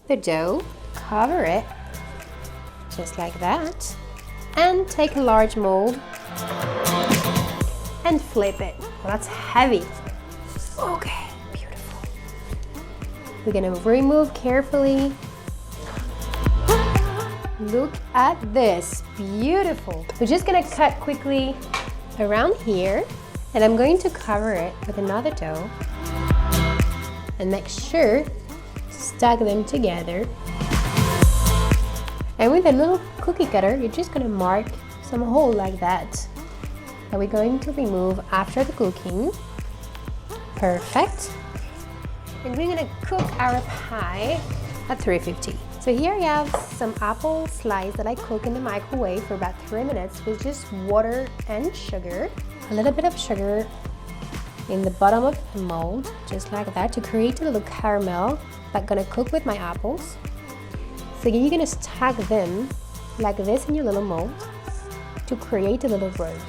the dough, cover it just like that, and take a large mold and flip it. Well, that's heavy. Okay, beautiful. We're gonna remove carefully. Look at this, beautiful. We're just gonna cut quickly around here, and I'm going to cover it with another dough and make sure to stack them together. And with a little cookie cutter, you're just gonna mark some hole like that we're going to remove after the cooking. Perfect. And we're gonna cook our pie at 350. So here I have some apple slice that I cook in the microwave for about 3 minutes with just water and sugar. A little bit of sugar in the bottom of the mold, just like that, to create a little caramel that's gonna cook with my apples. So you're gonna stack them like this in your little mold to create a little rose.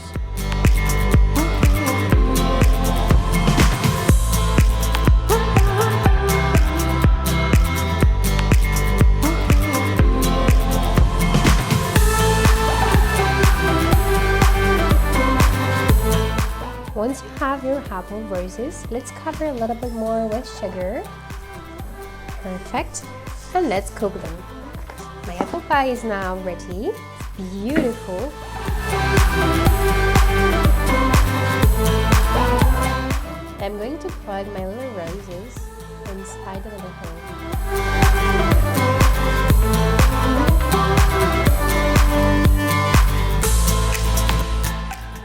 Once you have your apple roses, let's cover a little bit more with sugar. Perfect. And let's cook them. My apple pie is now ready. It's beautiful. I'm going to plug my little roses inside the little hole.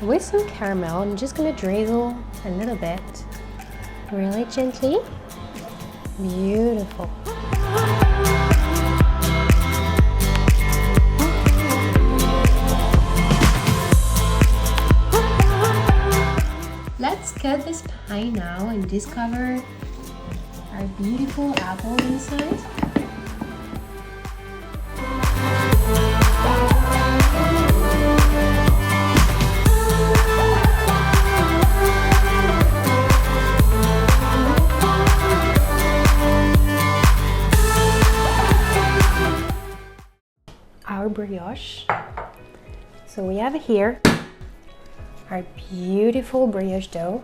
With some caramel, I'm just going to drizzle a little bit, really gently. Beautiful. Let's cut this pie now and discover our beautiful apple inside. Our brioche. So we have here our beautiful brioche dough.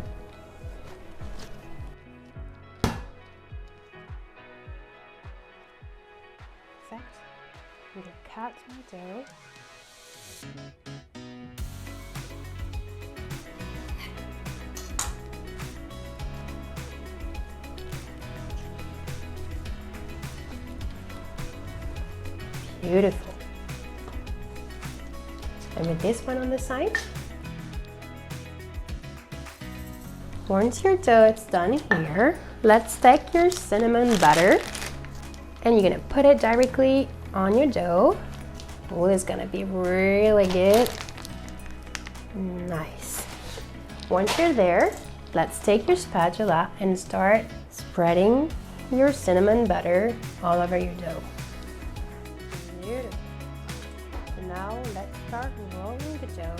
Perfect. I'm gonna cut my dough. Beautiful. And with this one on the side. Once your dough is done here, let's take your cinnamon butter and you're gonna put it directly on your dough. Oh, it's gonna be really good. Nice. Once you're there, let's take your spatula and start spreading your cinnamon butter all over your dough. Beautiful. And now let's start rolling the dough.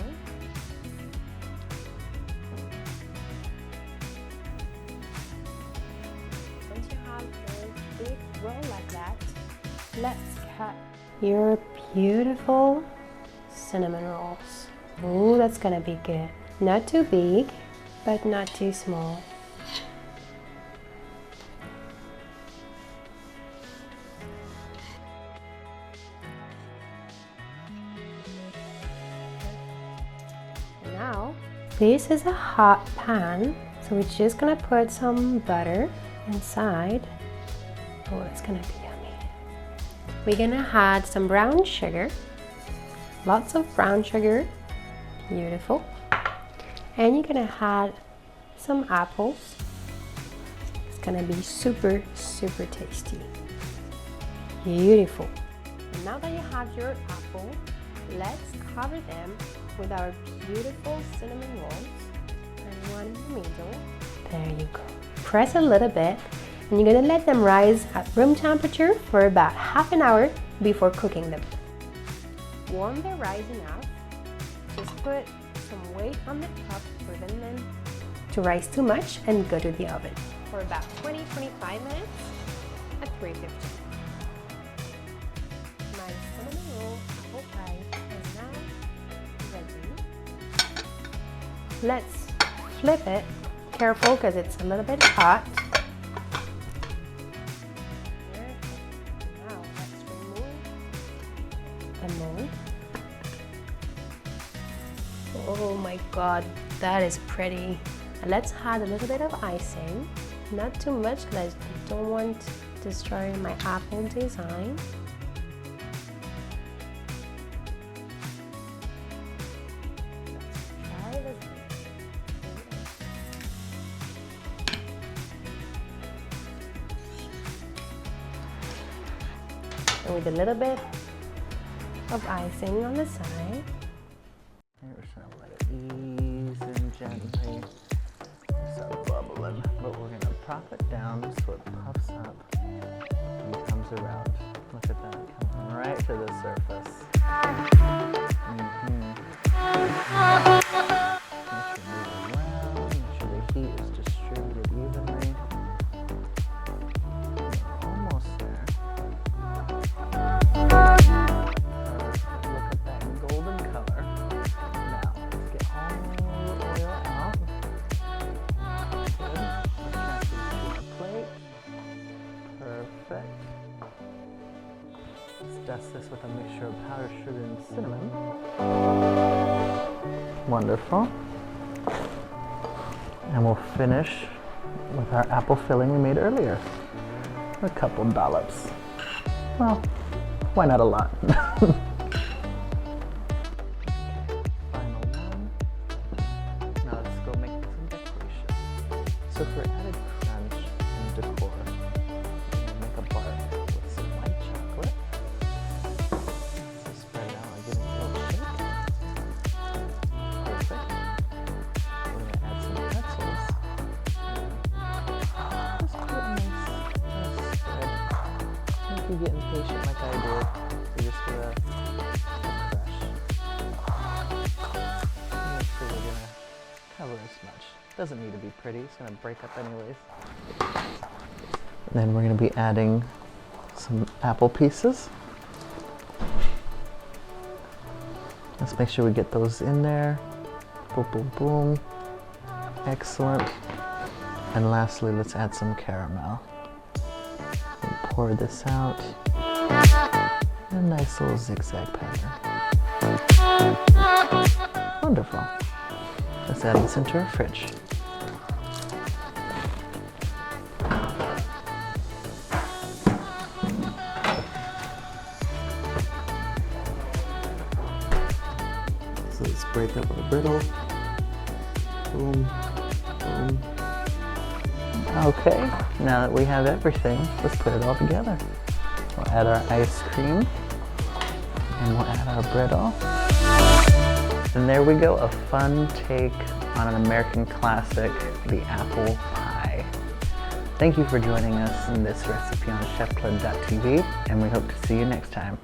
Once you have a big roll like that, let's cut your beautiful cinnamon rolls. Ooh, that's gonna be good. Not too big, but not too small. Now, this is a hot pan, so we're just gonna put some butter inside. Oh, it's gonna be yummy. We're gonna add some brown sugar, lots of brown sugar, beautiful. And you're gonna add some apples. It's gonna be super, super tasty. Beautiful. And now that you have your apple, let's cover them with our beautiful cinnamon rolls and one in the middle. There you go. Press a little bit and you're gonna let them rise at room temperature for about half an hour before cooking them. When they're rising up, just put some weight on the top to prevent them to rise too much and go to the oven for about 20-25 minutes at 350. let's flip it. Careful because it's a little bit hot. Now let's remove the mold. Oh my god, that is pretty. And let's add a little bit of icing. Not too much because I don't want to destroy my apple design. And with a little bit of icing on the side. We're just gonna let it ease in gently. Start bubbling, but we're gonna prop it down so it puffs up and comes around. Look at that, coming right to the surface. Make sure you move it around, make sure the heat is distributed evenly. Almost there. Look at that golden color. Now, let's get all the oil out. Good. Let's transfer this to our plate. Perfect. Let's dust this with a mixture of powdered sugar and cinnamon. Wonderful. And we'll finish with our apple filling we made earlier. A couple dollops. Well, why not a lot? Final one. Now let's go make some decoration. So for added crunch and decor, we're gonna make a bar with some white chocolate. So spread it out and give it a little shake. Perfect. We're gonna add some pretzels. Just put a nice spread. If you get impatient like I do, you just give it a crush. Make sure we're gonna cover as much. Doesn't need to be pretty, it's gonna break up anyways. And then we're gonna be adding some apple pieces. Let's make sure we get those in there. Boom, boom, boom. Excellent. And lastly, let's add some caramel. Pour this out. A nice little zigzag pattern. Wonderful. Let's add this into our fridge. So let's break up our brittle. Boom, boom. Okay, now that we have everything, let's put it all together. We'll add our ice cream, and we'll add our brittle. And there we go, a fun take on an American classic, the apple pie. Thank you for joining us in this recipe on chefclub.tv, and we hope to see you next time.